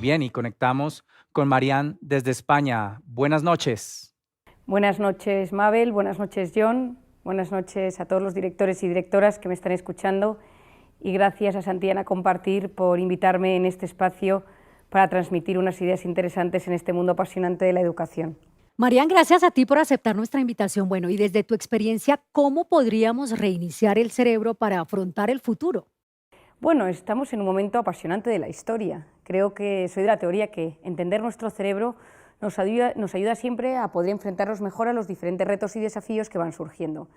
bien y conectamos con Marian desde España. Buenas noches. Buenas noches, Mabel. Buenas noches, John. Buenas noches a todos los directores y directoras que me están escuchando. Y gracias a Santillana Compartir por invitarme en este espacio para transmitir unas ideas interesantes en este mundo apasionante de la educación. Marian, gracias a ti por aceptar nuestra invitación. Bueno, y desde tu experiencia, ¿cómo podríamos reiniciar el cerebro para afrontar el futuro? Bueno, estamos en un momento apasionante de la historia. Creo que soy de la teoría que entender nuestro cerebro nos ayuda siempre a poder enfrentarnos mejor a los diferentes retos y desafíos que van surgiendo.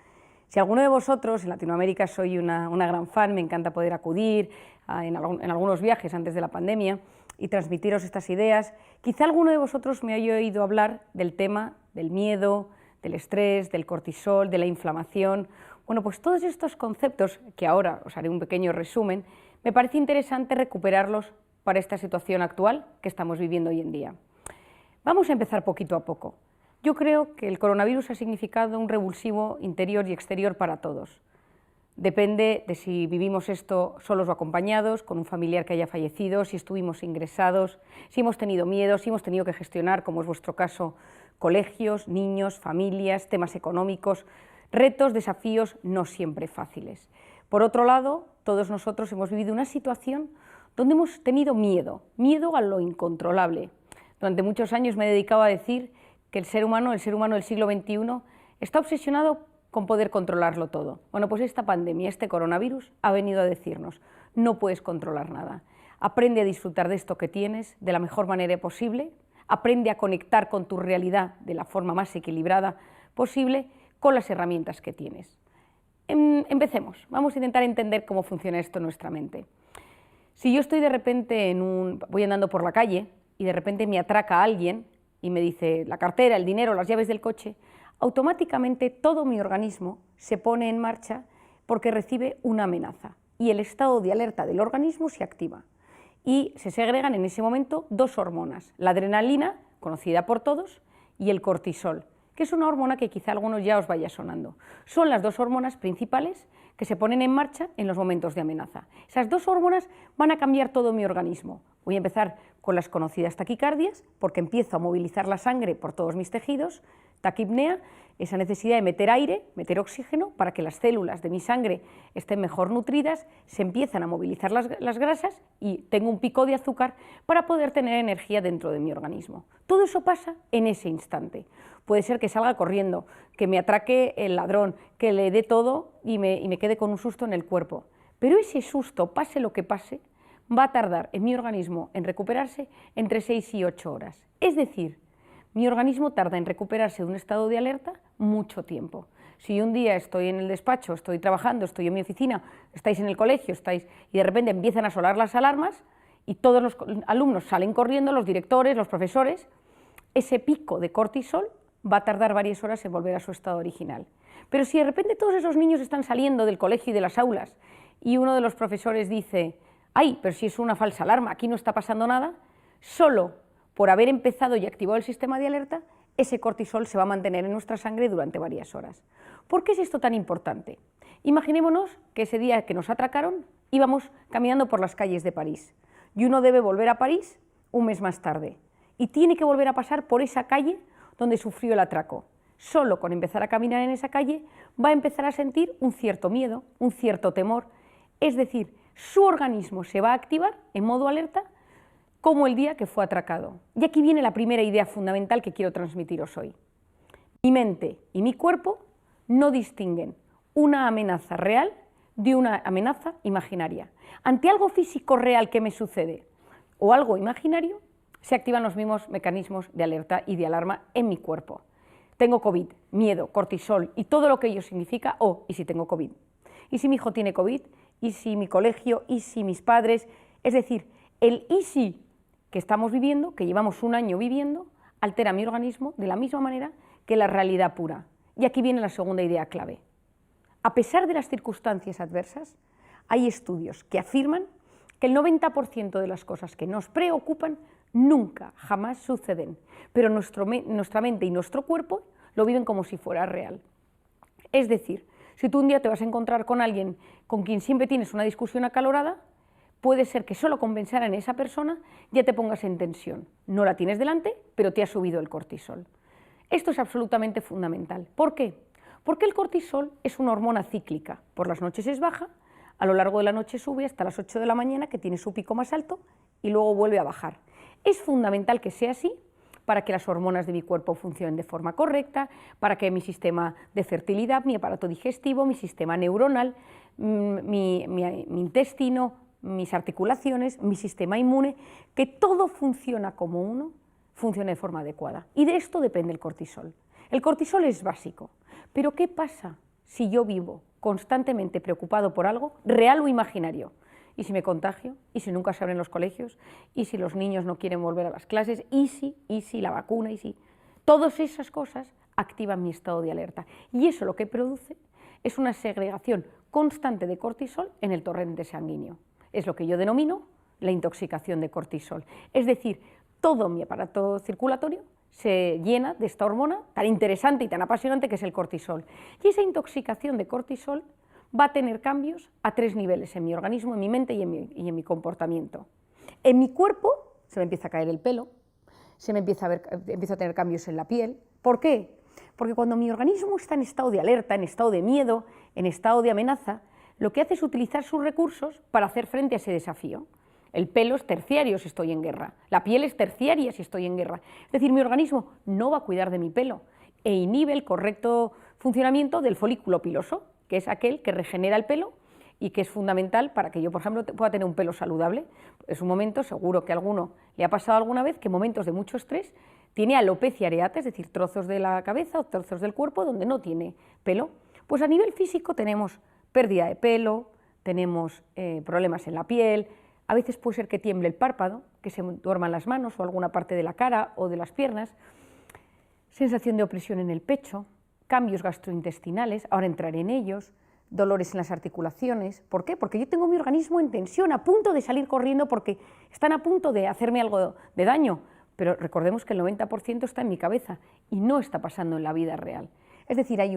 Si alguno de vosotros, en Latinoamérica soy una gran fan, me encanta poder acudir en algunos viajes antes de la pandemia y transmitiros estas ideas, quizá alguno de vosotros me haya oído hablar del tema del miedo, del estrés, del cortisol, de la inflamación. Bueno, pues todos estos conceptos, que ahora os haré un pequeño resumen, me parece interesante recuperarlos para esta situación actual que estamos viviendo hoy en día. Vamos a empezar poquito a poco. Yo creo que el coronavirus ha significado un revulsivo interior y exterior para todos. Depende de si vivimos esto solos o acompañados, con un familiar que haya fallecido, si estuvimos ingresados, si hemos tenido miedo, si hemos tenido que gestionar, como es vuestro caso, colegios, niños, familias, temas económicos, retos, desafíos no siempre fáciles. Por otro lado, todos nosotros hemos vivido una situación donde hemos tenido miedo a lo incontrolable. Durante muchos años me he dedicado a decir que el ser humano del siglo XXI está obsesionado con poder controlarlo todo. Bueno, pues esta pandemia, este coronavirus, ha venido a decirnos, no puedes controlar nada. Aprende a disfrutar de esto que tienes de la mejor manera posible, aprende a conectar con tu realidad de la forma más equilibrada posible con las herramientas que tienes. Empecemos, vamos a intentar entender cómo funciona esto en nuestra mente. Si yo estoy de repente voy andando por la calle y de repente me atraca alguien y me dice la cartera, el dinero, las llaves del coche, automáticamente todo mi organismo se pone en marcha porque recibe una amenaza y el estado de alerta del organismo se activa y se segregan en ese momento dos hormonas, la adrenalina, conocida por todos, y el cortisol, que es una hormona que quizá a algunos ya os vaya sonando. Son las dos hormonas principales que se ponen en marcha en los momentos de amenaza. Esas dos hormonas van a cambiar todo mi organismo. Voy a empezar con las conocidas taquicardias, porque empiezo a movilizar la sangre por todos mis tejidos, taquipnea, esa necesidad de meter aire, meter oxígeno, para que las células de mi sangre estén mejor nutridas, se empiezan a movilizar las grasas y tengo un pico de azúcar para poder tener energía dentro de mi organismo. Todo eso pasa en ese instante. Puede ser que salga corriendo, que me atraque el ladrón, que le dé todo y me quede con un susto en el cuerpo. Pero ese susto, pase lo que pase, va a tardar en mi organismo en recuperarse entre 6 y 8 horas. Es decir, mi organismo tarda en recuperarse de un estado de alerta mucho tiempo. Si un día estoy en el despacho, estoy trabajando, estoy en mi oficina, estáis en el colegio, y de repente empiezan a sonar las alarmas y todos los alumnos salen corriendo, los directores, los profesores, ese pico de cortisol va a tardar varias horas en volver a su estado original. Pero si de repente todos esos niños están saliendo del colegio y de las aulas y uno de los profesores dice, ¡ay, pero si es una falsa alarma, aquí no está pasando nada!, solo por haber empezado y activado el sistema de alerta, ese cortisol se va a mantener en nuestra sangre durante varias horas. ¿Por qué es esto tan importante? Imaginémonos que ese día que nos atracaron íbamos caminando por las calles de París y uno debe volver a París un mes más tarde y tiene que volver a pasar por esa calle donde sufrió el atraco. Solo con empezar a caminar en esa calle va a empezar a sentir un cierto miedo, un cierto temor, es decir, su organismo se va a activar en modo alerta como el día que fue atracado. Y aquí viene la primera idea fundamental que quiero transmitiros hoy. Mi mente y mi cuerpo no distinguen una amenaza real de una amenaza imaginaria. Ante algo físico real que me sucede o algo imaginario, se activan los mismos mecanismos de alerta y de alarma en mi cuerpo. Tengo COVID, miedo, cortisol y todo lo que ello significa, ¿y si tengo COVID? ¿Y si mi hijo tiene COVID? ¿Y si mi colegio? ¿Y si mis padres? Es decir, el ¿y si? Que estamos viviendo, que llevamos un año viviendo, altera mi organismo de la misma manera que la realidad pura. Y aquí viene la segunda idea clave. A pesar de las circunstancias adversas, hay estudios que afirman que el 90% de las cosas que nos preocupan nunca, jamás suceden, pero nuestra mente y nuestro cuerpo lo viven como si fuera real. Es decir, si tú un día te vas a encontrar con alguien con quien siempre tienes una discusión acalorada, puede ser que solo con pensar en esa persona ya te pongas en tensión. No la tienes delante, pero te ha subido el cortisol. Esto es absolutamente fundamental. ¿Por qué? Porque el cortisol es una hormona cíclica. Por las noches es baja, a lo largo de la noche sube hasta las 8 de la mañana, que tiene su pico más alto, y luego vuelve a bajar. Es fundamental que sea así para que las hormonas de mi cuerpo funcionen de forma correcta, para que mi sistema de fertilidad, mi aparato digestivo, mi sistema neuronal, mi intestino, mis articulaciones, mi sistema inmune, que todo funciona como uno, funcione de forma adecuada. Y de esto depende el cortisol. El cortisol es básico, pero ¿qué pasa si yo vivo constantemente preocupado por algo, real o imaginario? ¿Y si me contagio? ¿Y si nunca se abren los colegios? ¿Y si los niños no quieren volver a las clases? ¿Y si la vacuna? ¿Y si? Todas esas cosas activan mi estado de alerta. Y eso lo que produce es una segregación constante de cortisol en el torrente sanguíneo. Es lo que yo denomino la intoxicación de cortisol. Es decir, todo mi aparato circulatorio se llena de esta hormona tan interesante y tan apasionante que es el cortisol. Y esa intoxicación de cortisol va a tener cambios a 3 niveles en mi organismo, en mi mente y en mi comportamiento. En mi cuerpo se me empieza a caer el pelo, empiezo a tener cambios en la piel. ¿Por qué? Porque cuando mi organismo está en estado de alerta, en estado de miedo, en estado de amenaza, lo que hace es utilizar sus recursos para hacer frente a ese desafío. El pelo es terciario si estoy en guerra, la piel es terciaria si estoy en guerra. Es decir, mi organismo no va a cuidar de mi pelo e inhibe el correcto funcionamiento del folículo piloso, que es aquel que regenera el pelo y que es fundamental para que yo, por ejemplo, pueda tener un pelo saludable. Es un momento, seguro que a alguno le ha pasado alguna vez, que en momentos de mucho estrés tiene alopecia areata, es decir, trozos de la cabeza o trozos del cuerpo donde no tiene pelo. Pues a nivel físico tenemos pérdida de pelo, tenemos problemas en la piel, a veces puede ser que tiemble el párpado, que se duerman las manos o alguna parte de la cara o de las piernas, sensación de opresión en el pecho, cambios gastrointestinales, ahora entraré en ellos, dolores en las articulaciones. ¿Por qué? Porque yo tengo mi organismo en tensión, a punto de salir corriendo porque están a punto de hacerme algo de daño, pero recordemos que el 90% está en mi cabeza y no está pasando en la vida real. Es decir, hay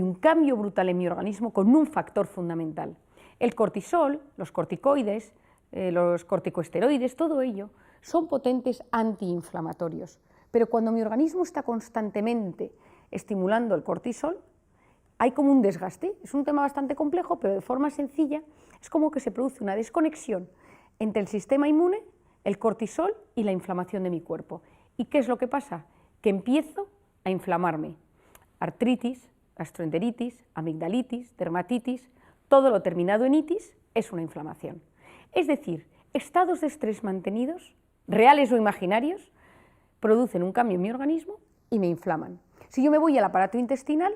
un cambio brutal en mi organismo con un factor fundamental. El cortisol, los corticoides, los corticosteroides, todo ello son potentes antiinflamatorios, pero cuando mi organismo está constantemente estimulando el cortisol, hay como un desgaste. Es un tema bastante complejo, pero de forma sencilla es como que se produce una desconexión entre el sistema inmune, el cortisol y la inflamación de mi cuerpo. ¿Y qué es lo que pasa? Que empiezo a inflamarme. Artritis, gastroenteritis, amigdalitis, dermatitis, todo lo terminado en itis es una inflamación. Es decir, estados de estrés mantenidos, reales o imaginarios, producen un cambio en mi organismo y me inflaman. Si yo me voy al aparato intestinal,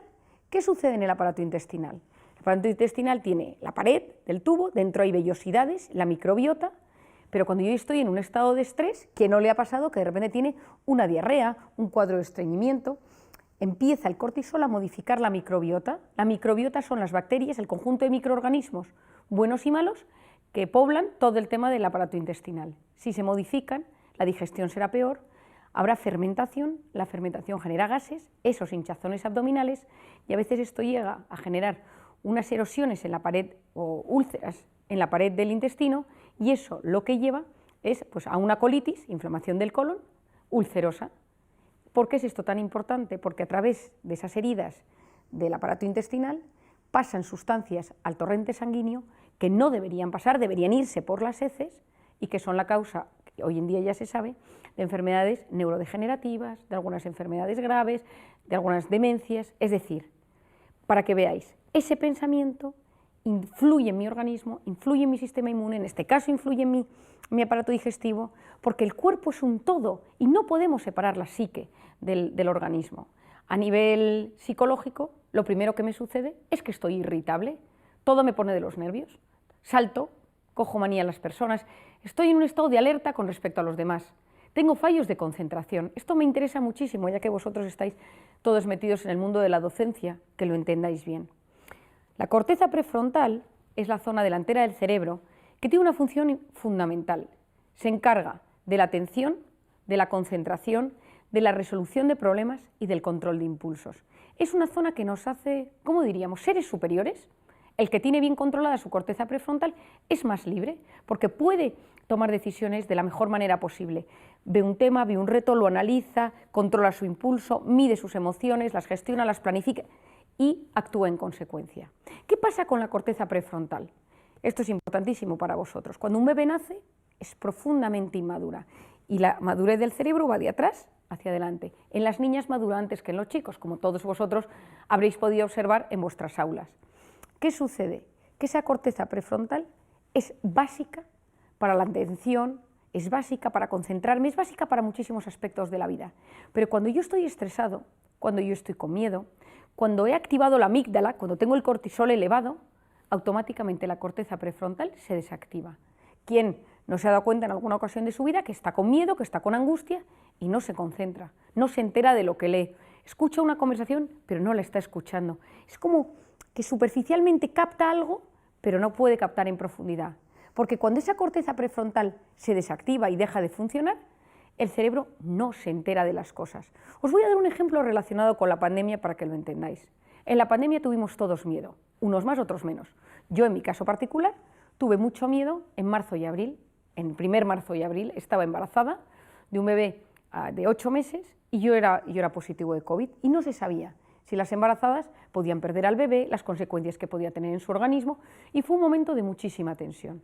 ¿qué sucede en el aparato intestinal? El aparato intestinal tiene la pared del tubo, dentro hay vellosidades, la microbiota, pero cuando yo estoy en un estado de estrés, ¿qué no le ha pasado? Que de repente tiene una diarrea, un cuadro de estreñimiento, empieza el cortisol a modificar la microbiota. La microbiota son las bacterias, el conjunto de microorganismos buenos y malos que poblan todo el tema del aparato intestinal. Si se modifican, la digestión será peor, habrá fermentación, la fermentación genera gases, esos hinchazones abdominales, y a veces esto llega a generar unas erosiones en la pared o úlceras en la pared del intestino, y eso lo que lleva es pues, a una colitis, inflamación del colon, ulcerosa. ¿Por qué es esto tan importante? Porque a través de esas heridas del aparato intestinal pasan sustancias al torrente sanguíneo que no deberían pasar, deberían irse por las heces y que son la causa, que hoy en día ya se sabe, de enfermedades neurodegenerativas, de algunas enfermedades graves, de algunas demencias. Es decir, para que veáis, ese pensamiento influye en mi organismo, influye en mi sistema inmune, en este caso influye en mi aparato digestivo, porque el cuerpo es un todo y no podemos separar la psique del organismo. A nivel psicológico, lo primero que me sucede es que estoy irritable, todo me pone de los nervios, salto, cojo manía a las personas, estoy en un estado de alerta con respecto a los demás, tengo fallos de concentración. Esto me interesa muchísimo, ya que vosotros estáis todos metidos en el mundo de la docencia, que lo entendáis bien. La corteza prefrontal es la zona delantera del cerebro que tiene una función fundamental. Se encarga de la atención, de la concentración, de la resolución de problemas y del control de impulsos. Es una zona que nos hace, ¿cómo diríamos?, seres superiores. El que tiene bien controlada su corteza prefrontal es más libre, porque puede tomar decisiones de la mejor manera posible. Ve un tema, ve un reto, lo analiza, controla su impulso, mide sus emociones, las gestiona, las planifica y actúa en consecuencia. ¿Qué pasa con la corteza prefrontal? Esto es importantísimo para vosotros. Cuando un bebé nace es profundamente inmadura y la madurez del cerebro va de atrás hacia adelante. En las niñas madura antes que en los chicos, como todos vosotros habréis podido observar en vuestras aulas. ¿Qué sucede? Que esa corteza prefrontal es básica para la atención, es básica para concentrarme, es básica para muchísimos aspectos de la vida. Pero cuando yo estoy estresado, cuando yo estoy con miedo, cuando he activado la amígdala, cuando tengo el cortisol elevado, automáticamente la corteza prefrontal se desactiva. ¿Quién no se ha dado cuenta en alguna ocasión de su vida que está con miedo, que está con angustia y no se concentra, no se entera de lo que lee? Escucha una conversación, pero no la está escuchando. Es como que superficialmente capta algo, pero no puede captar en profundidad. Porque cuando esa corteza prefrontal se desactiva y deja de funcionar, el cerebro no se entera de las cosas. Os voy a dar un ejemplo relacionado con la pandemia para que lo entendáis. En la pandemia tuvimos todos miedo, unos más, otros menos. Yo, en mi caso particular, tuve mucho miedo en marzo y abril. En el primer marzo y abril estaba embarazada de un bebé de 8 meses y yo era positivo de COVID y no se sabía si las embarazadas podían perder al bebé, las consecuencias que podía tener en su organismo, y fue un momento de muchísima tensión.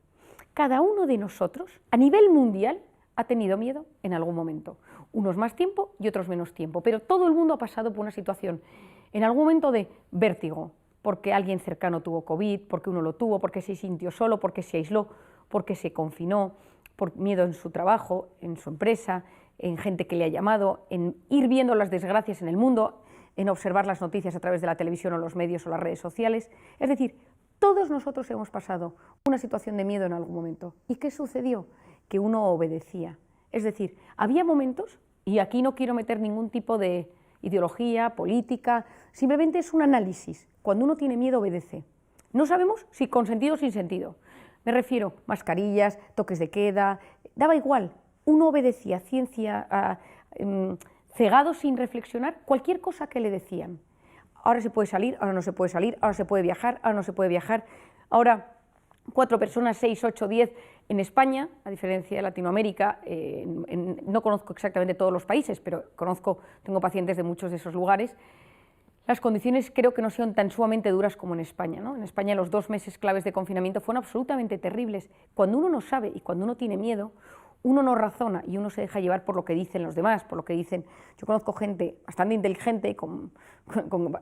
Cada uno de nosotros, a nivel mundial, ha tenido miedo en algún momento, unos más tiempo y otros menos tiempo, pero todo el mundo ha pasado por una situación en algún momento de vértigo, porque alguien cercano tuvo COVID, porque uno lo tuvo, porque se sintió solo, porque se aisló, porque se confinó, por miedo en su trabajo, en su empresa, en gente que le ha llamado, en ir viendo las desgracias en el mundo, en observar las noticias a través de la televisión o los medios o las redes sociales. Es decir, todos nosotros hemos pasado una situación de miedo en algún momento. ¿Y qué sucedió? Que uno obedecía. Es decir, había momentos, y aquí no quiero meter ningún tipo de ideología, política, simplemente es un análisis. Cuando uno tiene miedo, obedece. No sabemos si con sentido o sin sentido. Me refiero a mascarillas, toques de queda, daba igual. Uno obedecía, cegado sin reflexionar, cualquier cosa que le decían. Ahora se puede salir, ahora no se puede salir, ahora se puede viajar, ahora no se puede viajar. Ahora 4 personas, 6, 8, 10 en España, a diferencia de Latinoamérica, no conozco exactamente todos los países, pero tengo pacientes de muchos de esos lugares. Las condiciones creo que no son tan sumamente duras como en España, ¿no? En España los 2 meses claves de confinamiento fueron absolutamente terribles. Cuando uno no sabe y cuando uno tiene miedo, uno no razona y uno se deja llevar por lo que dicen los demás, por lo que dicen. Yo conozco gente bastante inteligente y con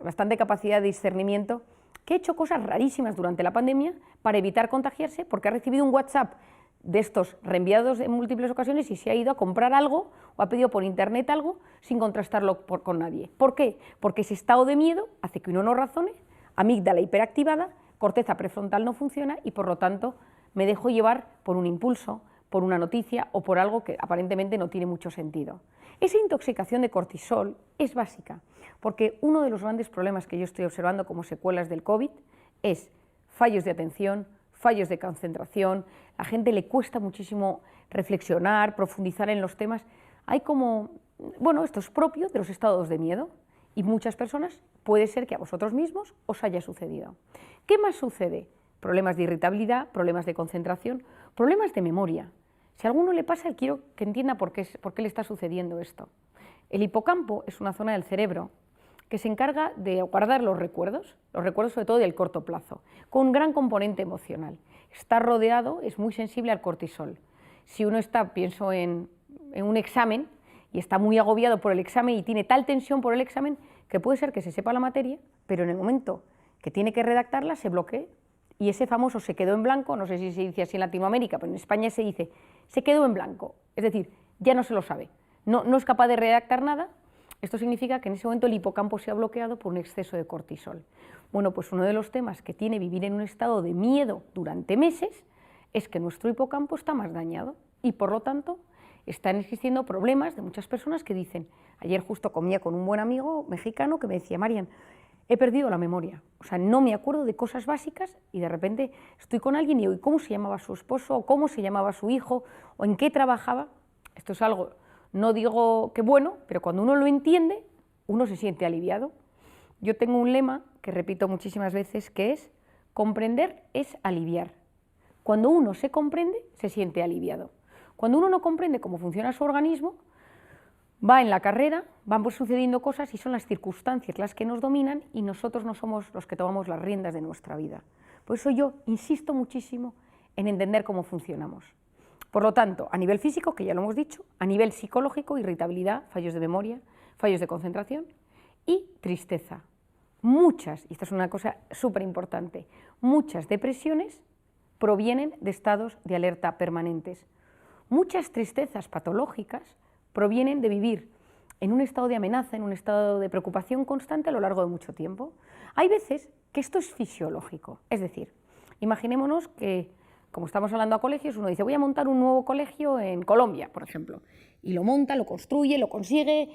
bastante capacidad de discernimiento que ha hecho cosas rarísimas durante la pandemia para evitar contagiarse porque ha recibido un WhatsApp de estos reenviados en múltiples ocasiones y se ha ido a comprar algo o ha pedido por internet algo sin contrastarlo con nadie. ¿Por qué? Porque ese estado de miedo hace que uno no razone, amígdala hiperactivada, corteza prefrontal no funciona y por lo tanto me dejo llevar por un impulso, por una noticia o por algo que aparentemente no tiene mucho sentido. Esa intoxicación de cortisol es básica, porque uno de los grandes problemas que yo estoy observando como secuelas del COVID es fallos de atención, fallos de concentración, a la gente le cuesta muchísimo reflexionar, profundizar en los temas. Hay como, bueno, esto es propio de los estados de miedo y muchas personas puede ser que a vosotros mismos os haya sucedido. ¿Qué más sucede? Problemas de irritabilidad, problemas de concentración, problemas de memoria. Si a alguno le pasa, quiero que entienda por qué le está sucediendo esto. El hipocampo es una zona del cerebro que se encarga de guardar los recuerdos sobre todo del corto plazo, con un gran componente emocional. Está rodeado, es muy sensible al cortisol. Si uno está, pienso en un examen, y está muy agobiado por el examen y tiene tal tensión por el examen, que puede ser que se sepa la materia, pero en el momento que tiene que redactarla se bloquee, y ese famoso se quedó en blanco, no sé si se dice así en Latinoamérica, pero en España se dice se quedó en blanco, es decir, ya no se lo sabe, no es capaz de redactar nada. Esto significa que en ese momento el hipocampo se ha bloqueado por un exceso de cortisol. Bueno, pues uno de los temas que tiene vivir en un estado de miedo durante meses es que nuestro hipocampo está más dañado y por lo tanto están existiendo problemas de muchas personas que dicen, ayer justo comía con un buen amigo mexicano que me decía, Marian, he perdido la memoria, o sea, no me acuerdo de cosas básicas y de repente estoy con alguien y digo, ¿cómo se llamaba su esposo? ¿O cómo se llamaba su hijo? ¿O en qué trabajaba? Esto es algo, no digo que bueno, pero cuando uno lo entiende, uno se siente aliviado. Yo tengo un lema que repito muchísimas veces que es, Comprender es aliviar. Cuando uno se comprende, se siente aliviado. Cuando uno no comprende cómo funciona su organismo, va en la carrera, van sucediendo cosas y son las circunstancias las que nos dominan y nosotros no somos los que tomamos las riendas de nuestra vida. Por eso yo insisto muchísimo en entender cómo funcionamos. Por lo tanto, a nivel físico, que ya lo hemos dicho, a nivel psicológico, irritabilidad, fallos de memoria, fallos de concentración y tristeza. Muchas, y esta es una cosa súper importante, muchas depresiones provienen de estados de alerta permanentes. Muchas tristezas patológicas provienen de vivir en un estado de amenaza, en un estado de preocupación constante a lo largo de mucho tiempo. Hay veces que esto es fisiológico, es decir, imaginémonos que, como estamos hablando a colegios, uno dice, voy a montar un nuevo colegio en Colombia, por ejemplo, y lo monta, lo construye, lo consigue,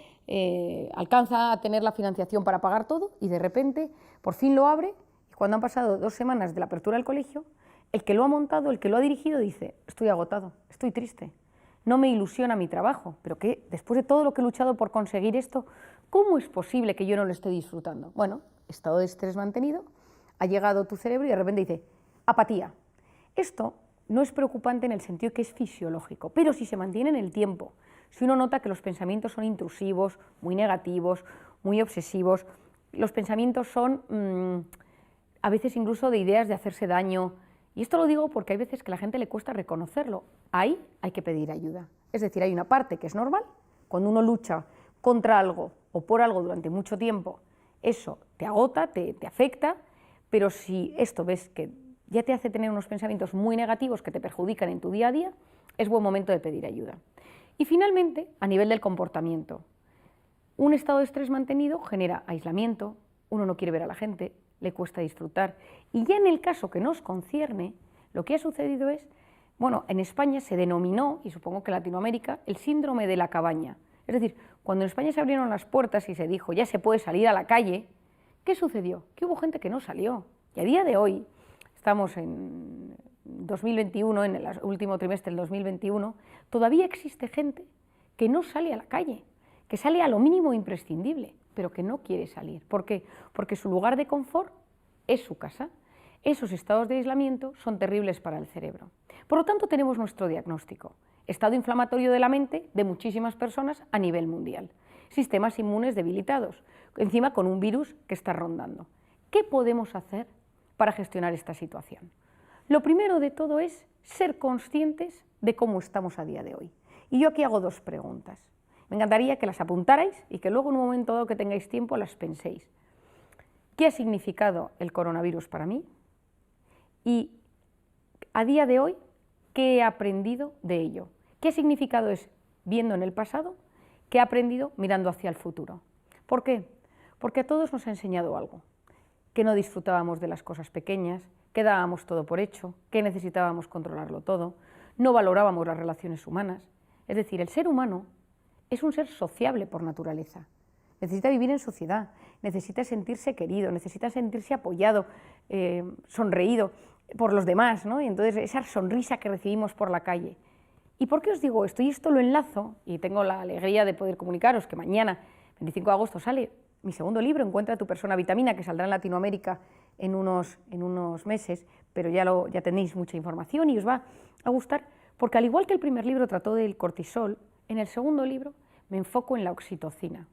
alcanza a tener la financiación para pagar todo y de repente por fin lo abre y cuando han pasado 2 semanas de la apertura del colegio, el que lo ha montado, el que lo ha dirigido dice, estoy agotado, estoy triste, no me ilusiona mi trabajo, pero que después de todo lo que he luchado por conseguir esto, ¿cómo es posible que yo no lo esté disfrutando? Bueno, estado de estrés mantenido, ha llegado tu cerebro y de repente dice, apatía. Esto no es preocupante en el sentido que es fisiológico, pero si se mantiene en el tiempo, si uno nota que los pensamientos son intrusivos, muy negativos, muy obsesivos, los pensamientos son a veces incluso de ideas de hacerse daño, y esto lo digo porque hay veces que a la gente le cuesta reconocerlo, ahí hay que pedir ayuda. Es decir, hay una parte que es normal, cuando uno lucha contra algo o por algo durante mucho tiempo, eso te agota, te afecta, pero si esto ves que ya te hace tener unos pensamientos muy negativos que te perjudican en tu día a día, es buen momento de pedir ayuda. Y finalmente, a nivel del comportamiento, un estado de estrés mantenido genera aislamiento, uno no quiere ver a la gente, le cuesta disfrutar. Y ya en el caso que nos concierne, lo que ha sucedido es, bueno, en España se denominó, y supongo que en Latinoamérica, el síndrome de la cabaña. Es decir, cuando en España se abrieron las puertas y se dijo, ya se puede salir a la calle, ¿qué sucedió? Que hubo gente que no salió. Y a día de hoy, estamos en 2021, en el último trimestre del 2021, todavía existe gente que no sale a la calle, que sale a lo mínimo imprescindible, pero que no quiere salir. ¿Por qué? Porque su lugar de confort es su casa. Esos estados de aislamiento son terribles para el cerebro. Por lo tanto, tenemos nuestro diagnóstico. Estado inflamatorio de la mente de muchísimas personas a nivel mundial. Sistemas inmunes debilitados, encima con un virus que está rondando. ¿Qué podemos hacer para gestionar esta situación? Lo primero de todo es ser conscientes de cómo estamos a día de hoy. Y yo aquí hago 2 preguntas. Me encantaría que las apuntarais y que luego en un momento dado que tengáis tiempo las penséis. ¿Qué ha significado el coronavirus para mí? Y a día de hoy, ¿qué he aprendido de ello? ¿Qué significado es viendo en el pasado? ¿Qué he aprendido mirando hacia el futuro? ¿Por qué? Porque a todos nos ha enseñado algo, que no disfrutábamos de las cosas pequeñas, que dábamos todo por hecho, que necesitábamos controlarlo todo, no valorábamos las relaciones humanas. Es decir, el ser humano es un ser sociable por naturaleza. Necesita vivir en sociedad, necesita sentirse querido, necesita sentirse apoyado, sonreído por los demás, ¿no? Y entonces esa sonrisa que recibimos por la calle. ¿Y por qué os digo esto? Y esto lo enlazo, y tengo la alegría de poder comunicaros que mañana, 25 de agosto, sale mi segundo libro, Encuentra tu persona vitamina, que saldrá en Latinoamérica en unos meses, pero ya tenéis mucha información y os va a gustar, porque al igual que el primer libro trató del cortisol, en el segundo libro me enfoco en la oxitocina.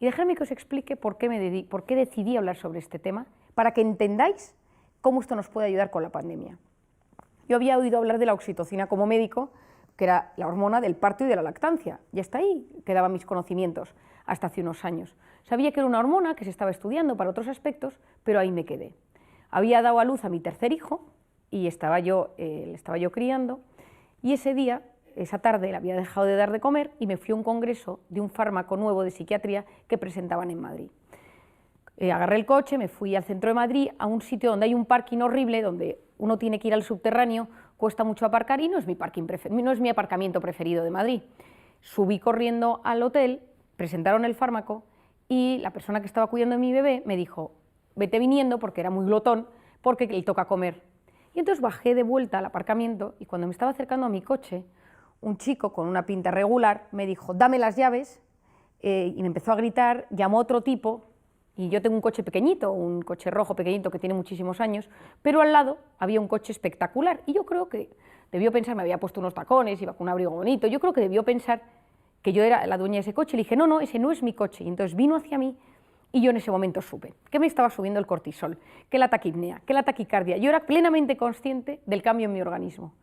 Y dejadme que os explique por qué decidí hablar sobre este tema, para que entendáis cómo esto nos puede ayudar con la pandemia. Yo había oído hablar de la oxitocina como médico, que era la hormona del parto y de la lactancia, y hasta ahí quedaban mis conocimientos, hasta hace unos años. Sabía que era una hormona que se estaba estudiando para otros aspectos, pero ahí me quedé. Había dado a luz a mi tercer hijo, y le estaba yo criando, y esa tarde le había dejado de dar de comer y me fui a un congreso de un fármaco nuevo de psiquiatría que presentaban en Madrid. Agarré el coche, me fui al centro de Madrid, a un sitio donde hay un parking horrible, donde uno tiene que ir al subterráneo, cuesta mucho aparcar y no es mi aparcamiento preferido de Madrid. Subí corriendo al hotel, presentaron el fármaco y la persona que estaba cuidando de mi bebé me dijo, vete viniendo, porque era muy glotón, porque le toca comer. Y entonces bajé de vuelta al aparcamiento y cuando me estaba acercando a mi coche, un chico con una pinta regular me dijo, dame las llaves, y me empezó a gritar, llamó a otro tipo Y yo tengo un coche pequeñito, un coche rojo pequeñito que tiene muchísimos años, pero al lado había un coche espectacular. Y yo creo que debió pensar, me había puesto unos tacones, iba con un abrigo bonito, yo creo que debió pensar que yo era la dueña de ese coche. Le dije, no, ese no es mi coche. Y entonces vino hacia mí y yo en ese momento supe que me estaba subiendo el cortisol, que la taquipnea, que la taquicardia. Yo era plenamente consciente del cambio en mi organismo,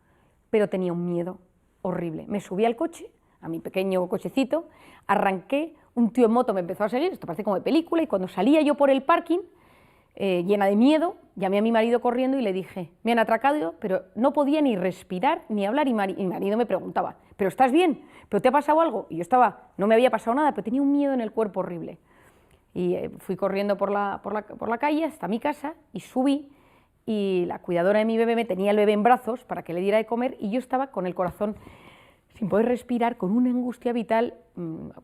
pero tenía un miedo horrible. Me subí al coche, a mi pequeño cochecito, arranqué, un tío en moto me empezó a seguir, esto parece como de película, y cuando salía yo por el parking, llena de miedo, llamé a mi marido corriendo y le dije, me han atracado, pero no podía ni respirar ni hablar, y mi marido me preguntaba, ¿pero estás bien? ¿Pero te ha pasado algo? Y yo no me había pasado nada, pero tenía un miedo en el cuerpo horrible. Y fui corriendo por la calle hasta mi casa y subí, y la cuidadora de mi bebé me tenía el bebé en brazos para que le diera de comer, y yo estaba con el corazón sin poder respirar, con una angustia vital.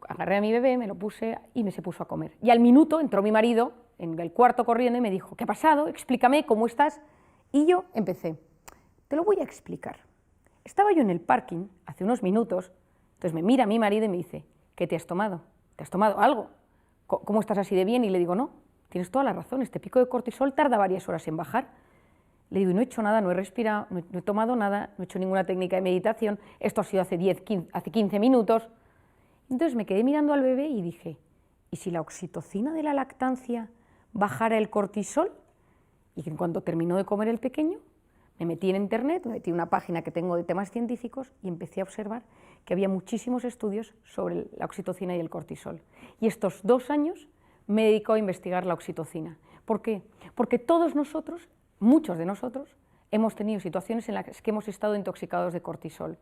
Agarré a mi bebé, me lo puse y se puso a comer. Y al minuto entró mi marido en el cuarto corriendo y me dijo, ¿qué ha pasado? Explícame, ¿cómo estás? Y yo empecé, te lo voy a explicar. Estaba yo en el parking hace unos minutos, entonces me mira mi marido y me dice, ¿qué te has tomado? ¿Te has tomado algo? ¿Cómo estás así de bien? Y le digo, no, tienes toda la razón, este pico de cortisol tarda varias horas en bajar. Le digo, no he hecho nada, no he respirado, no he tomado nada, no he hecho ninguna técnica de meditación, esto ha sido hace 15 minutos. Entonces me quedé mirando al bebé y dije, ¿y si la oxitocina de la lactancia bajara el cortisol? Y en cuanto terminó de comer el pequeño, me metí en internet, me metí en una página que tengo de temas científicos y empecé a observar que había muchísimos estudios sobre la oxitocina y el cortisol. Y estos 2 años me dedico a investigar la oxitocina. ¿Por qué? Porque todos nosotros, muchos de nosotros, hemos tenido situaciones en las que hemos estado intoxicados de cortisol.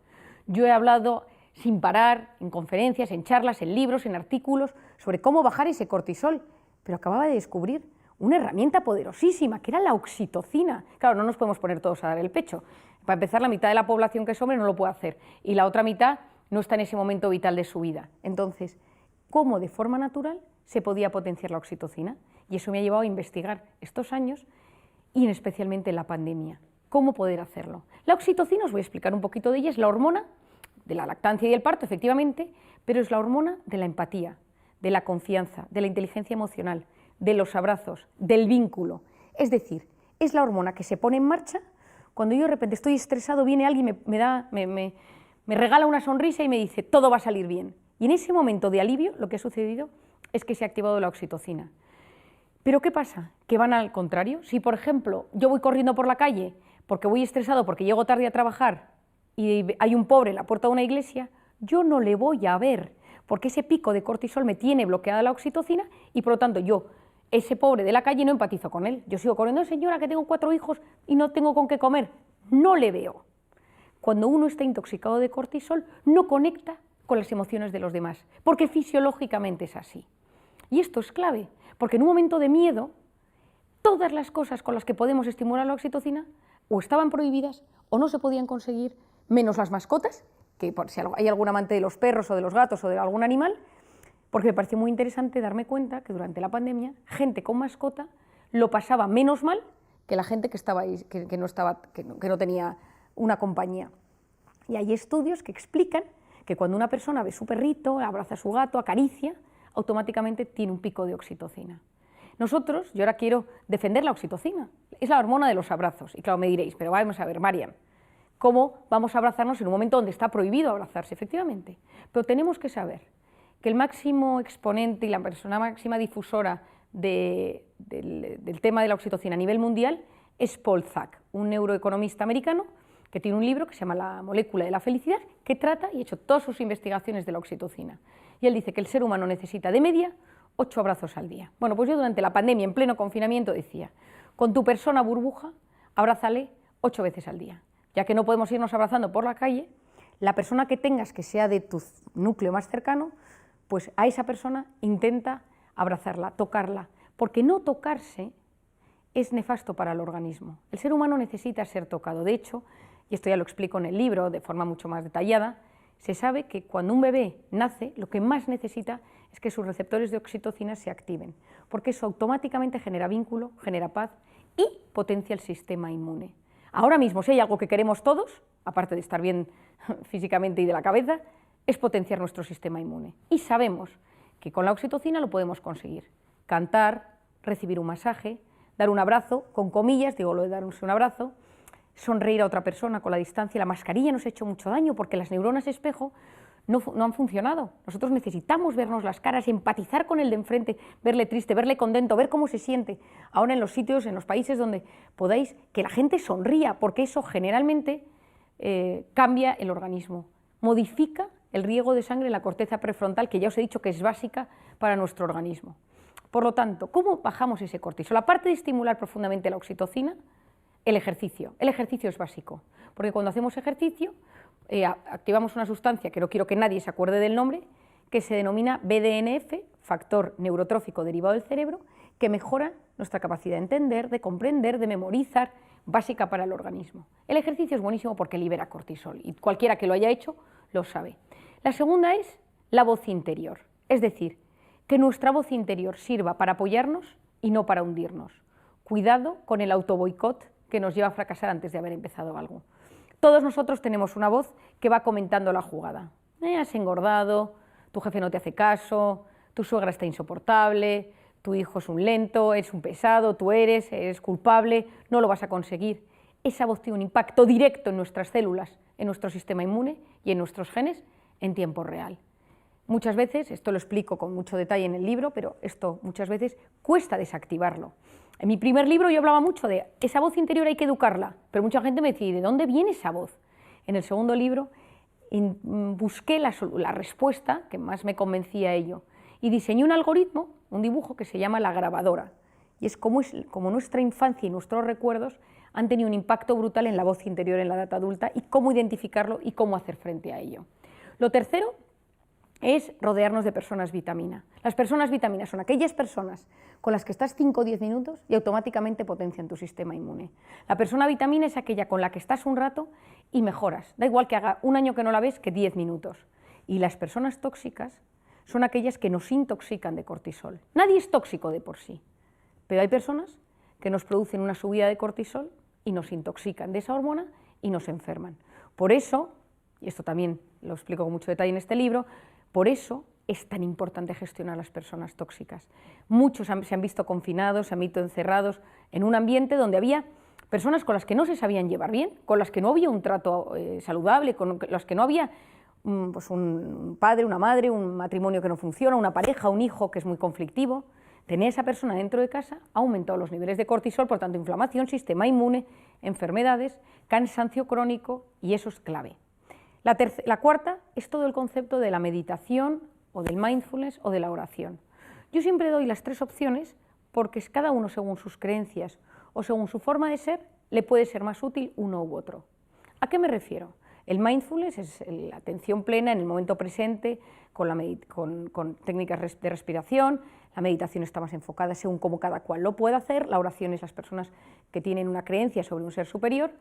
Yo he hablado sin parar en conferencias, en charlas, en libros, en artículos sobre cómo bajar ese cortisol, pero acababa de descubrir una herramienta poderosísima, que era la oxitocina. Claro, no nos podemos poner todos a dar el pecho. Para empezar, la mitad de la población que es hombre no lo puede hacer, y la otra mitad no está en ese momento vital de su vida. Entonces, ¿cómo de forma natural se podía potenciar la oxitocina? Y eso me ha llevado a investigar estos años, y especialmente en la pandemia, cómo poder hacerlo. La oxitocina, os voy a explicar un poquito de ella, es la hormona de la lactancia y del parto, efectivamente, pero es la hormona de la empatía, de la confianza, de la inteligencia emocional, de los abrazos, del vínculo. Es decir, es la hormona que se pone en marcha cuando yo de repente estoy estresado, viene alguien, me regala una sonrisa y me dice, todo va a salir bien. Y en ese momento de alivio, lo que ha sucedido es que se ha activado la oxitocina. ¿Pero qué pasa? Que van al contrario. Si, por ejemplo, yo voy corriendo por la calle porque voy estresado, porque llego tarde a trabajar y hay un pobre en la puerta de una iglesia, yo no le voy a ver, porque ese pico de cortisol me tiene bloqueada la oxitocina y, por lo tanto, yo, ese pobre de la calle, no empatizo con él. Yo sigo corriendo, señora, que tengo 4 hijos y no tengo con qué comer. No le veo. Cuando uno está intoxicado de cortisol, no conecta con las emociones de los demás, porque fisiológicamente es así. Y esto es clave, porque en un momento de miedo, todas las cosas con las que podemos estimular la oxitocina o estaban prohibidas o no se podían conseguir, menos las mascotas, que por si hay algún amante de los perros o de los gatos o de algún animal, porque me pareció muy interesante darme cuenta que durante la pandemia, gente con mascota lo pasaba menos mal que la gente que estaba ahí, que no tenía una compañía. Y hay estudios que explican que cuando una persona ve su perrito, abraza a su gato, acaricia, automáticamente tiene un pico de oxitocina. Nosotros, yo ahora quiero defender la oxitocina, es la hormona de los abrazos. Y claro, me diréis, pero vamos a ver, Marian, ¿cómo vamos a abrazarnos en un momento donde está prohibido abrazarse? Efectivamente, pero tenemos que saber que el máximo exponente y la persona máxima difusora del tema de la oxitocina a nivel mundial es Paul Zak, un neuroeconomista americano que tiene un libro que se llama La molécula de la felicidad, que trata y ha hecho todas sus investigaciones de la oxitocina. Y él dice que el ser humano necesita de media 8 abrazos al día. Bueno, pues yo durante la pandemia, en pleno confinamiento, decía, con tu persona burbuja, abrázale 8 veces al día. Ya que no podemos irnos abrazando por la calle, la persona que tengas que sea de tu núcleo más cercano, pues a esa persona intenta abrazarla, tocarla, porque no tocarse es nefasto para el organismo. El ser humano necesita ser tocado. De hecho, y esto ya lo explico en el libro de forma mucho más detallada, se sabe que cuando un bebé nace, lo que más necesita es que sus receptores de oxitocina se activen, porque eso automáticamente genera vínculo, genera paz y potencia el sistema inmune. Ahora mismo, si hay algo que queremos todos, aparte de estar bien físicamente y de la cabeza, es potenciar nuestro sistema inmune. Y sabemos que con la oxitocina lo podemos conseguir. Cantar, recibir un masaje, dar un abrazo, con comillas, digo lo de darse un abrazo, sonreír a otra persona con la distancia. La mascarilla nos ha hecho mucho daño porque las neuronas espejo no han funcionado. Nosotros necesitamos vernos las caras, empatizar con el de enfrente, verle triste, verle contento, ver cómo se siente. Ahora en los sitios, en los países donde podáis, que la gente sonría, porque eso generalmente cambia el organismo, modifica el riego de sangre en la corteza prefrontal, que ya os he dicho que es básica para nuestro organismo. Por lo tanto, ¿cómo bajamos ese cortisol? Aparte de estimular profundamente la oxitocina, el ejercicio. El ejercicio es básico, porque cuando hacemos ejercicio activamos una sustancia que no quiero que nadie se acuerde del nombre, que se denomina BDNF, factor neurotrófico derivado del cerebro, que mejora nuestra capacidad de entender, de comprender, de memorizar, básica para el organismo. El ejercicio es buenísimo porque libera cortisol y cualquiera que lo haya hecho lo sabe. La segunda es la voz interior, es decir, que nuestra voz interior sirva para apoyarnos y no para hundirnos. Cuidado con el autoboicot que nos lleva a fracasar antes de haber empezado algo. Todos nosotros tenemos una voz que va comentando la jugada. Has engordado, tu jefe no te hace caso, tu suegra está insoportable, tu hijo es un lento, es un pesado, tú eres culpable, no lo vas a conseguir. Esa voz tiene un impacto directo en nuestras células, en nuestro sistema inmune y en nuestros genes en tiempo real. Muchas veces, esto lo explico con mucho detalle en el libro, pero esto muchas veces cuesta desactivarlo. En mi primer libro yo hablaba mucho de esa voz interior hay que educarla, pero mucha gente me decía, ¿de dónde viene esa voz? En el segundo libro busqué la respuesta que más me convencía a ello y diseñé un algoritmo, un dibujo que se llama la grabadora. Y es como nuestra infancia y nuestros recuerdos han tenido un impacto brutal en la voz interior en la edad adulta y cómo identificarlo y cómo hacer frente a ello. Lo tercero es rodearnos de personas vitamina. Las personas vitamina son aquellas personas con las que estás 5 o 10 minutos y automáticamente potencian tu sistema inmune. La persona vitamina es aquella con la que estás un rato y mejoras. Da igual que haga un año que no la ves que 10 minutos. Y las personas tóxicas son aquellas que nos intoxican de cortisol. Nadie es tóxico de por sí, pero hay personas que nos producen una subida de cortisol y nos intoxican de esa hormona y nos enferman. Por eso, y esto también lo explico con mucho detalle en este libro, por eso es tan importante gestionar a las personas tóxicas. Muchos se han visto confinados, se han visto encerrados en un ambiente donde había personas con las que no se sabían llevar bien, con las que no había un trato saludable, con las que no había pues un padre, una madre, un matrimonio que no funciona, una pareja, un hijo que es muy conflictivo. Tener esa persona dentro de casa ha aumentado los niveles de cortisol, por tanto inflamación, sistema inmune, enfermedades, cansancio crónico, y eso es clave. La cuarta es todo el concepto de la meditación o del mindfulness o de la oración. Yo siempre doy las 3 opciones porque cada uno según sus creencias o según su forma de ser le puede ser más útil uno u otro. ¿A qué me refiero? El mindfulness es la atención plena en el momento presente con técnicas de respiración. La meditación está más enfocada según cómo cada cual lo puede hacer. La oración es las personas que tienen una creencia sobre un ser superior.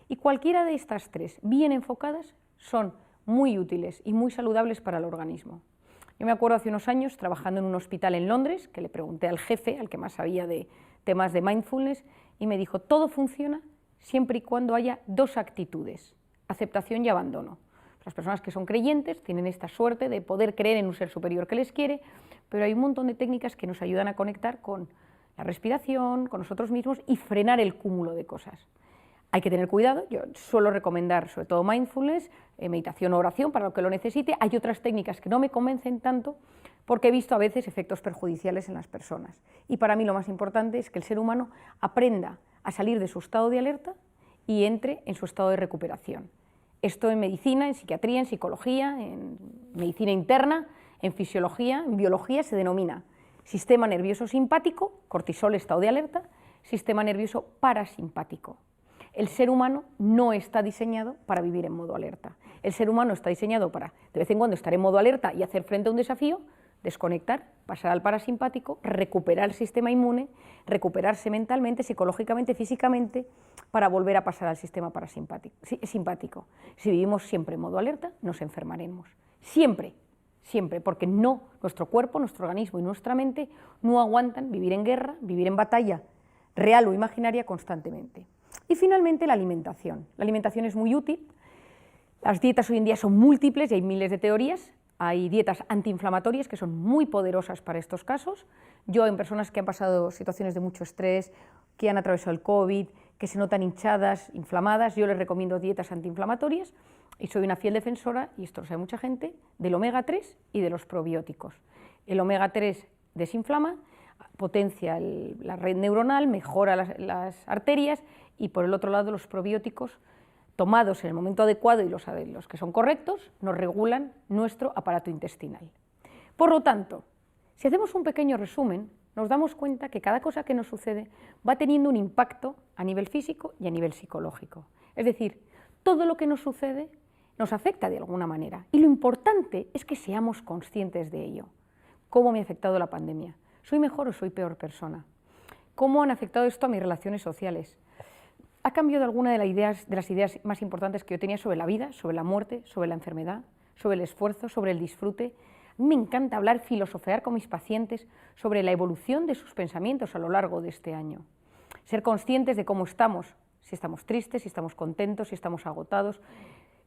Y cualquiera de estas 3 bien enfocadas son muy útiles y muy saludables para el organismo. Yo me acuerdo hace unos años trabajando en un hospital en Londres, que le pregunté al jefe, al que más sabía de temas de mindfulness, y me dijo, todo funciona siempre y cuando haya 2 actitudes, aceptación y abandono. Las personas que son creyentes tienen esta suerte de poder creer en un ser superior que les quiere, pero hay un montón de técnicas que nos ayudan a conectar con la respiración, con nosotros mismos y frenar el cúmulo de cosas. Hay que tener cuidado, yo suelo recomendar sobre todo mindfulness, meditación o oración para lo que lo necesite. Hay otras técnicas que no me convencen tanto porque he visto a veces efectos perjudiciales en las personas. Y para mí lo más importante es que el ser humano aprenda a salir de su estado de alerta y entre en su estado de recuperación. Esto en medicina, en psiquiatría, en psicología, en medicina interna, en fisiología, en biología se denomina sistema nervioso simpático, cortisol, estado de alerta, sistema nervioso parasimpático. El ser humano no está diseñado para vivir en modo alerta. El ser humano está diseñado para, de vez en cuando, estar en modo alerta y hacer frente a un desafío, desconectar, pasar al parasimpático, recuperar el sistema inmune, recuperarse mentalmente, psicológicamente, físicamente, para volver a pasar al sistema simpático. Si vivimos siempre en modo alerta, nos enfermaremos. Siempre, siempre, porque nuestro cuerpo, nuestro organismo y nuestra mente no aguantan vivir en guerra, vivir en batalla real o imaginaria constantemente. Y finalmente la alimentación. La alimentación es muy útil, las dietas hoy en día son múltiples y hay miles de teorías. hay dietas antiinflamatorias que son muy poderosas para estos casos. Yo, en personas que han pasado situaciones de mucho estrés, que han atravesado el COVID, que se notan hinchadas, inflamadas, yo les recomiendo dietas antiinflamatorias y soy una fiel defensora, y esto lo sabe mucha gente, del omega 3 y de los probióticos. El omega 3 desinflama, potencia la red neuronal, mejora las arterias, y por el otro lado los probióticos, tomados en el momento adecuado y los que son correctos, nos regulan nuestro aparato intestinal. Por lo tanto, si hacemos un pequeño resumen, nos damos cuenta que cada cosa que nos sucede va teniendo un impacto a nivel físico y a nivel psicológico. Es decir, todo lo que nos sucede nos afecta de alguna manera, y lo importante es que seamos conscientes de ello. ¿Cómo me ha afectado la pandemia? ¿Soy mejor o soy peor persona? ¿Cómo han afectado esto a mis relaciones sociales? ¿Ha cambiado alguna de las ideas más importantes que yo tenía sobre la vida, sobre la muerte, sobre la enfermedad, sobre el esfuerzo, sobre el disfrute? A mí me encanta hablar, filosofear con mis pacientes sobre la evolución de sus pensamientos a lo largo de este año. Ser conscientes de cómo estamos, si estamos tristes, si estamos contentos, si estamos agotados.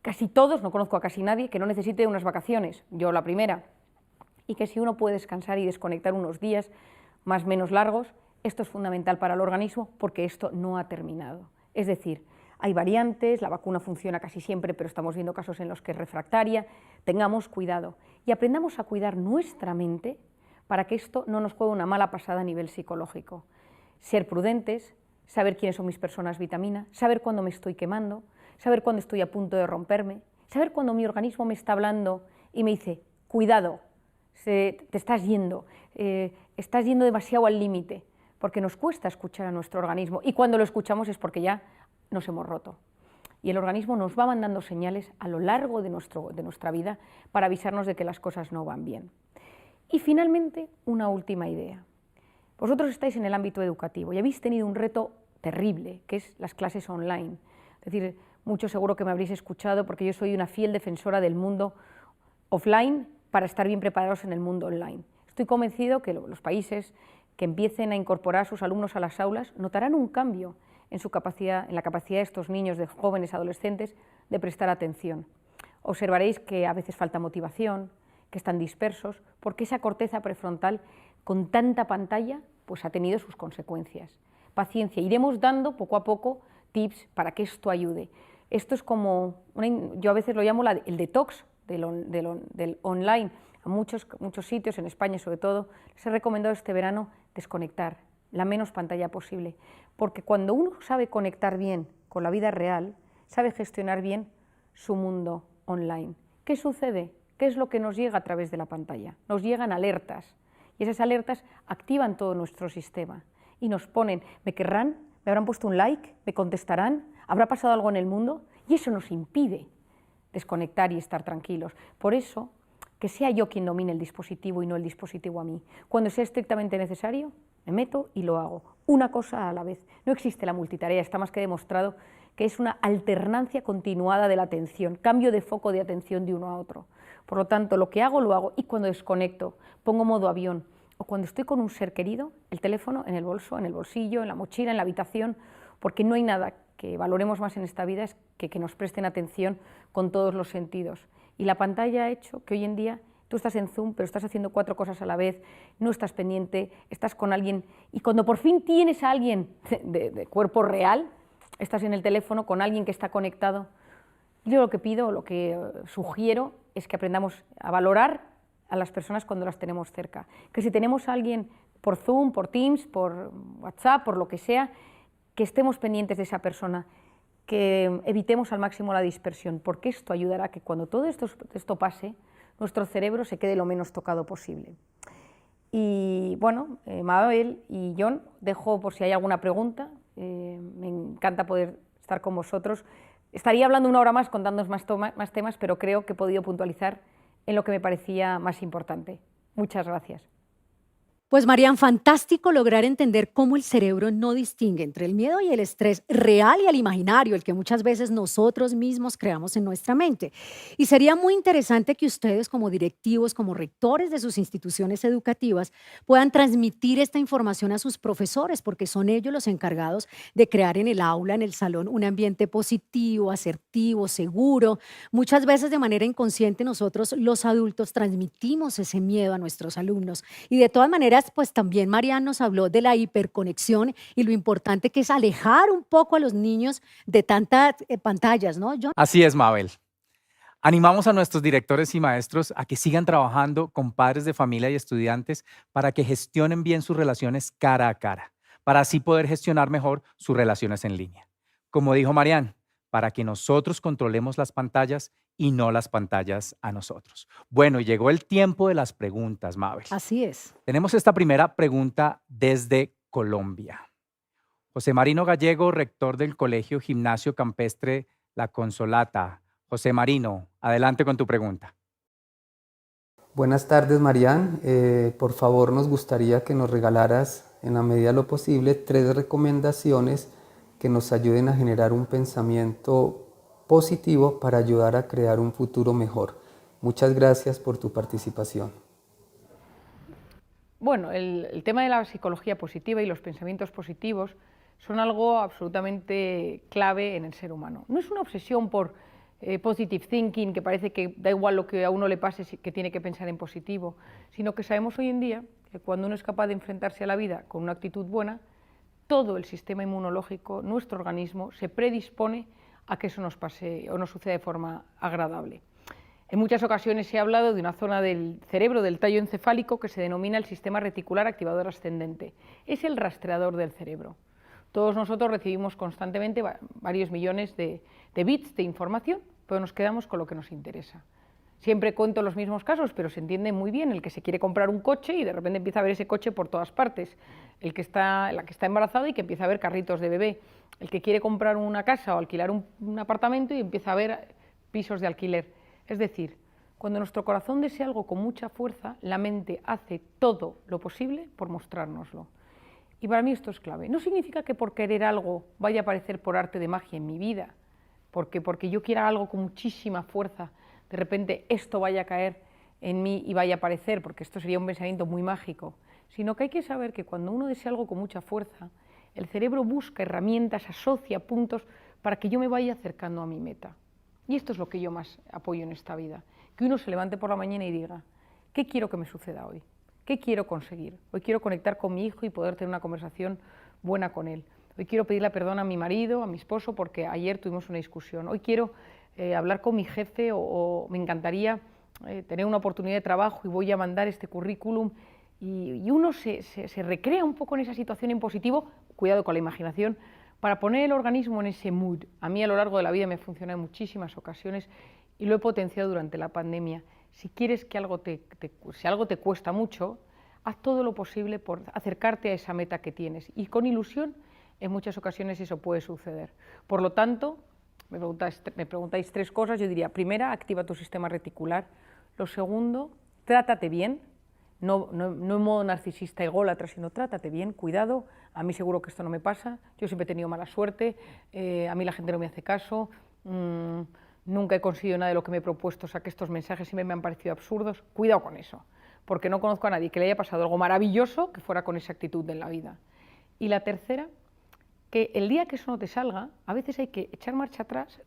Casi todos, no conozco a casi nadie, que no necesite unas vacaciones, yo la primera, y que si uno puede descansar y desconectar unos días más o menos largos, esto es fundamental para el organismo porque esto no ha terminado. Es decir, hay variantes, la vacuna funciona casi siempre, pero estamos viendo casos en los que es refractaria. Tengamos cuidado y aprendamos a cuidar nuestra mente para que esto no nos juegue una mala pasada a nivel psicológico. Ser prudentes, saber quiénes son mis personas vitamina, saber cuándo me estoy quemando, saber cuándo estoy a punto de romperme, saber cuándo mi organismo me está hablando y me dice, cuidado, te estás yendo demasiado al límite, porque nos cuesta escuchar a nuestro organismo, y cuando lo escuchamos es porque ya nos hemos roto. Y el organismo nos va mandando señales a lo largo de nuestra vida para avisarnos de que las cosas no van bien. Y finalmente, una última idea. Vosotros estáis en el ámbito educativo y habéis tenido un reto terrible, que es las clases online. Es decir, muchos seguro que me habréis escuchado porque yo soy una fiel defensora del mundo offline para estar bien preparados en el mundo online. Estoy convencido que los países que empiecen a incorporar a sus alumnos a las aulas notarán un cambio en la capacidad de estos niños, de jóvenes, adolescentes, de prestar atención. Observaréis que a veces falta motivación, que están dispersos, porque esa corteza prefrontal con tanta pantalla pues ha tenido sus consecuencias. Paciencia, iremos dando poco a poco tips para que esto ayude. Esto es como, yo a veces lo llamo el detox del online. A muchos sitios, en España sobre todo, les he recomendado este verano desconectar, la menos pantalla posible, porque cuando uno sabe conectar bien con la vida real, sabe gestionar bien su mundo online. ¿Qué sucede? ¿Qué es lo que nos llega a través de la pantalla? Nos llegan alertas, y esas alertas activan todo nuestro sistema y nos ponen, ¿me querrán? ¿Me habrán puesto un like? ¿Me contestarán? ¿Habrá pasado algo en el mundo? Y eso nos impide desconectar y estar tranquilos. Por eso, que sea yo quien domine el dispositivo y no el dispositivo a mí. Cuando sea estrictamente necesario, me meto y lo hago, una cosa a la vez. No existe la multitarea, está más que demostrado que es una alternancia continuada de la atención, cambio de foco de atención de uno a otro. Por lo tanto, lo que hago, lo hago, y cuando desconecto, pongo modo avión, o cuando estoy con un ser querido, el teléfono en el bolso, en el bolsillo, en la mochila, en la habitación, porque no hay nada que valoremos más en esta vida que nos presten atención con todos los sentidos. Y la pantalla ha hecho que hoy en día tú estás en Zoom, pero estás haciendo 4 cosas a la vez, no estás pendiente, estás con alguien, y cuando por fin tienes a alguien de cuerpo real, estás en el teléfono con alguien que está conectado. Yo lo que pido, lo que sugiero, es que aprendamos a valorar a las personas cuando las tenemos cerca. Que si tenemos a alguien por Zoom, por Teams, por WhatsApp, por lo que sea, que estemos pendientes de esa persona, que evitemos al máximo la dispersión, porque esto ayudará a que cuando todo esto pase, nuestro cerebro se quede lo menos tocado posible. Y bueno, Mabel y Jon, dejo por si hay alguna pregunta. Me encanta poder estar con vosotros. Estaría hablando 1 hora más contándoos más temas, pero creo que he podido puntualizar en lo que me parecía más importante. Muchas gracias. Pues Marian, fantástico lograr entender cómo el cerebro no distingue entre el miedo y el estrés real y el imaginario, el que muchas veces nosotros mismos creamos en nuestra mente. Y sería muy interesante que ustedes como directivos, como rectores de sus instituciones educativas, puedan transmitir esta información a sus profesores, porque son ellos los encargados de crear en el aula, en el salón, un ambiente positivo, asertivo, seguro. Muchas veces de manera inconsciente nosotros los adultos transmitimos ese miedo a nuestros alumnos. Y de todas maneras, pues también Marian nos habló de la hiperconexión y lo importante que es alejar un poco a los niños de tantas pantallas, ¿no? Yo Así es, Mabel. Animamos a nuestros directores y maestros a que sigan trabajando con padres de familia y estudiantes para que gestionen bien sus relaciones cara a cara, para así poder gestionar mejor sus relaciones en línea. Como dijo Marian, para que nosotros controlemos las pantallas y no las pantallas a nosotros. Bueno, y llegó el tiempo de las preguntas, Mabel. así es. Tenemos esta primera pregunta desde Colombia. José Marino Gallego, rector del Colegio Gimnasio Campestre La Consolata. José Marino, adelante con tu pregunta. Buenas tardes, Marian. Por favor, nos gustaría que nos regalaras, en la medida de lo posible, 3 recomendaciones que nos ayuden a generar un pensamiento positivo para ayudar a crear un futuro mejor. Muchas gracias por tu participación. Bueno, el tema de la psicología positiva y los pensamientos positivos son algo absolutamente clave en el ser humano. No es una obsesión por positive thinking, que parece que da igual lo que a uno le pase, que tiene que pensar en positivo, sino que sabemos hoy en día que cuando uno es capaz de enfrentarse a la vida con una actitud buena, todo el sistema inmunológico, nuestro organismo, se predispone a que eso nos pase o nos suceda de forma agradable. En muchas ocasiones se ha hablado de una zona del cerebro, del tallo encefálico, que se denomina el sistema reticular activador ascendente. Es el rastreador del cerebro. Todos nosotros recibimos constantemente varios millones de bits de información, pero nos quedamos con lo que nos interesa. Siempre cuento los mismos casos, pero se entiende muy bien el que se quiere comprar un coche y de repente empieza a ver ese coche por todas partes, la que está embarazada y que empieza a ver carritos de bebé, el que quiere comprar una casa o alquilar un apartamento y empieza a ver pisos de alquiler. Es decir, cuando nuestro corazón desea algo con mucha fuerza, la mente hace todo lo posible por mostrárnoslo. Y para mí esto es clave. No significa que por querer algo vaya a aparecer por arte de magia en mi vida, porque yo quiera algo con muchísima fuerza, de repente esto vaya a caer en mí y vaya a aparecer, porque esto sería un pensamiento muy mágico, sino que hay que saber que cuando uno desea algo con mucha fuerza, el cerebro busca herramientas, asocia puntos para que yo me vaya acercando a mi meta. Y esto es lo que yo más apoyo en esta vida, que uno se levante por la mañana y diga, ¿qué quiero que me suceda hoy? ¿Qué quiero conseguir? Hoy quiero conectar con mi hijo y poder tener una conversación buena con él. Hoy quiero pedirle perdón a mi marido, a mi esposo, porque ayer tuvimos una discusión. Hoy quiero hablar con mi jefe o me encantaría tener una oportunidad de trabajo y voy a mandar este currículum. Y uno se recrea un poco en esa situación en positivo, cuidado con la imaginación, para poner el organismo en ese mood. A mí a lo largo de la vida me ha funcionado en muchísimas ocasiones y lo he potenciado durante la pandemia. Si quieres que si algo te cuesta mucho, haz todo lo posible por acercarte a esa meta que tienes y con ilusión en muchas ocasiones eso puede suceder. Por lo tanto, me preguntáis 3 cosas, yo diría, primera, activa tu sistema reticular. Lo segundo, trátate bien, no en modo narcisista ególatra, sino trátate bien, cuidado, a mí seguro que esto no me pasa, yo siempre he tenido mala suerte, a mí la gente no me hace caso, nunca he conseguido nada de lo que me he propuesto, o sea que estos mensajes siempre me han parecido absurdos. Cuidado con eso, porque no conozco a nadie que le haya pasado algo maravilloso que fuera con esa actitud en la vida. Y la tercera, que el día que eso no te salga, a veces hay que echar marcha atrás,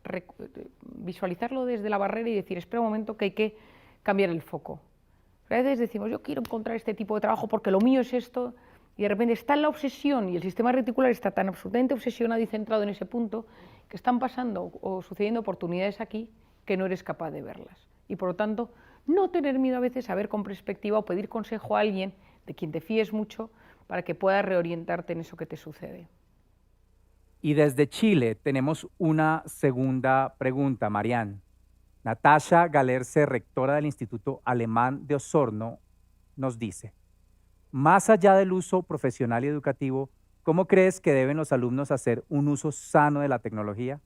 visualizarlo desde la barrera y decir, espera un momento que hay que cambiar el foco. A veces decimos, yo quiero encontrar este tipo de trabajo porque lo mío es esto, y de repente está en la obsesión y el sistema reticular está tan absolutamente obsesionado y centrado en ese punto que están pasando o sucediendo oportunidades aquí que no eres capaz de verlas. Y por lo tanto, no tener miedo a veces a ver con perspectiva o pedir consejo a alguien de quien te fíes mucho para que puedas reorientarte en eso que te sucede. Y desde Chile tenemos una segunda pregunta, Marian. Natasha Galerce, rectora del Instituto Alemán de Osorno, nos dice, más allá del uso profesional y educativo, ¿cómo crees que deben los alumnos hacer un uso sano de la tecnología?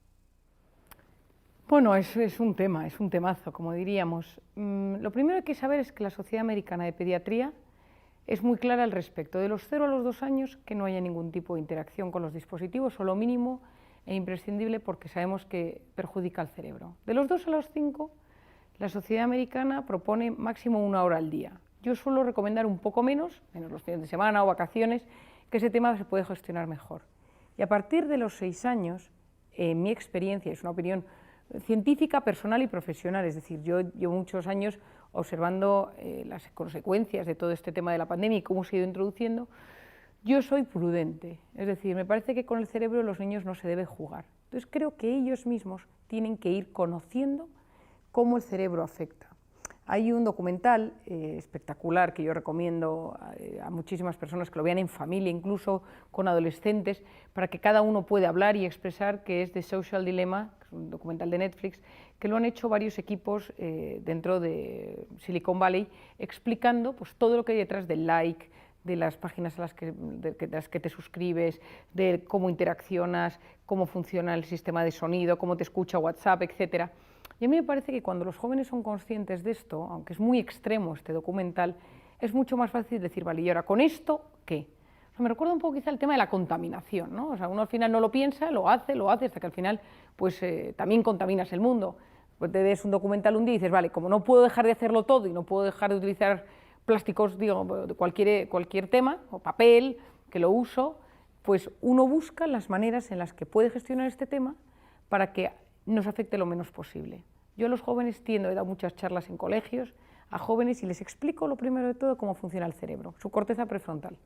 Bueno, es un temazo, como diríamos. Lo primero que hay que saber es que la Sociedad Americana de Pediatría es muy clara al respecto. De los 0 a los 2 años, que no haya ningún tipo de interacción con los dispositivos, o lo mínimo e imprescindible porque sabemos que perjudica al cerebro. De los 2 a los 5, la Sociedad Americana propone máximo 1 hora al día. Yo suelo recomendar un poco menos los fines de semana o vacaciones, que ese tema se puede gestionar mejor. Y a partir de los 6 años, en mi experiencia, es una opinión científica, personal y profesional, es decir, yo llevo muchos años observando las consecuencias de todo este tema de la pandemia y cómo se ha ido introduciendo. Yo soy prudente, es decir, me parece que con el cerebro de los niños no se debe jugar. Entonces creo que ellos mismos tienen que ir conociendo cómo el cerebro afecta. Hay un documental espectacular que yo recomiendo a muchísimas personas que lo vean en familia, incluso con adolescentes, para que cada uno pueda hablar y expresar, que es The Social Dilemma, que es un documental de Netflix, que lo han hecho varios equipos dentro de Silicon Valley, explicando pues, todo lo que hay detrás del like, de las páginas a las que te suscribes, de cómo interaccionas, cómo funciona el sistema de sonido, cómo te escucha WhatsApp, etcétera. Y a mí me parece que cuando los jóvenes son conscientes de esto, aunque es muy extremo este documental, es mucho más fácil decir, vale, ¿y ahora con esto qué? O sea, me recuerda un poco quizá el tema de la contaminación, ¿no? O sea, uno al final no lo piensa, lo hace, hasta que al final pues, también contaminas el mundo. Pues te ves un documental un día y dices, vale, como no puedo dejar de hacerlo todo y no puedo dejar de utilizar plásticos, digo, de cualquier tema, o papel, que lo uso, pues uno busca las maneras en las que puede gestionar este tema para que nos afecte lo menos posible. Yo a los jóvenes he dado muchas charlas en colegios a jóvenes y les explico lo primero de todo cómo funciona el cerebro, su corteza prefrontal,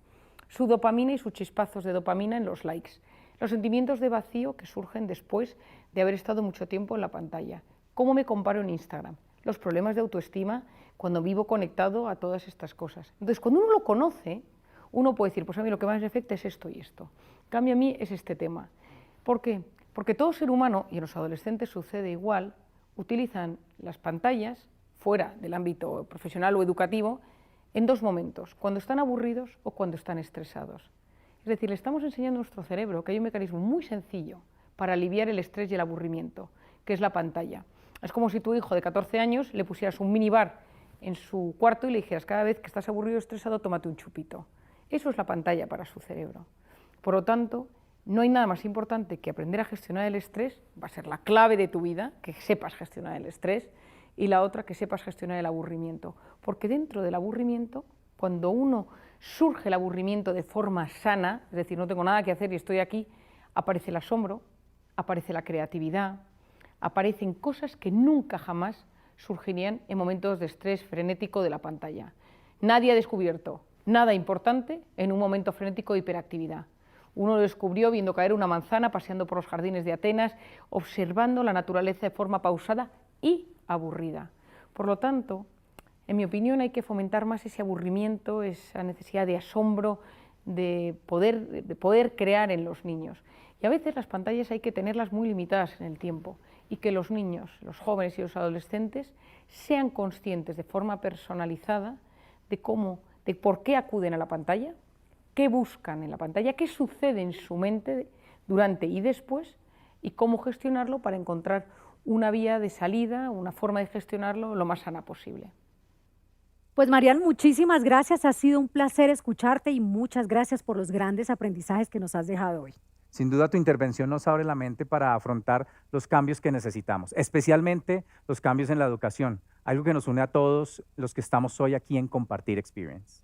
su dopamina y sus chispazos de dopamina en los likes, los sentimientos de vacío que surgen después de haber estado mucho tiempo en la pantalla, cómo me comparo en Instagram, los problemas de autoestima cuando vivo conectado a todas estas cosas. Entonces, cuando uno lo conoce, uno puede decir, pues a mí lo que más me afecta es esto y esto. En cambio, a mí es este tema. ¿Por qué? Porque todo ser humano, y en los adolescentes sucede igual, utilizan las pantallas, fuera del ámbito profesional o educativo, en dos momentos, cuando están aburridos o cuando están estresados. Es decir, le estamos enseñando a nuestro cerebro que hay un mecanismo muy sencillo para aliviar el estrés y el aburrimiento, que es la pantalla. Es como si tu hijo de 14 años le pusieras un minibar en su cuarto y le dijeras, cada vez que estás aburrido o estresado, tómate un chupito. Eso es la pantalla para su cerebro. Por lo tanto, no hay nada más importante que aprender a gestionar el estrés, va a ser la clave de tu vida, que sepas gestionar el estrés, y la otra, que sepas gestionar el aburrimiento. Porque dentro del aburrimiento, cuando surge el aburrimiento de forma sana, es decir, no tengo nada que hacer y estoy aquí, aparece el asombro, aparece la creatividad, aparecen cosas que nunca jamás surgirían en momentos de estrés frenético de la pantalla. Nadie ha descubierto nada importante en un momento frenético de hiperactividad. Uno lo descubrió viendo caer una manzana, paseando por los jardines de Atenas, observando la naturaleza de forma pausada y aburrida. Por lo tanto, en mi opinión, hay que fomentar más ese aburrimiento, esa necesidad de asombro, de poder crear en los niños. Y a veces las pantallas hay que tenerlas muy limitadas en el tiempo y que los niños, los jóvenes y los adolescentes sean conscientes de forma personalizada de por qué acuden a la pantalla, qué buscan en la pantalla, qué sucede en su mente durante y después y cómo gestionarlo para encontrar una vía de salida, una forma de gestionarlo lo más sana posible. Pues Marian, muchísimas gracias, ha sido un placer escucharte y muchas gracias por los grandes aprendizajes que nos has dejado hoy. Sin duda tu intervención nos abre la mente para afrontar los cambios que necesitamos, especialmente los cambios en la educación, algo que nos une a todos los que estamos hoy aquí en Compartir Experience.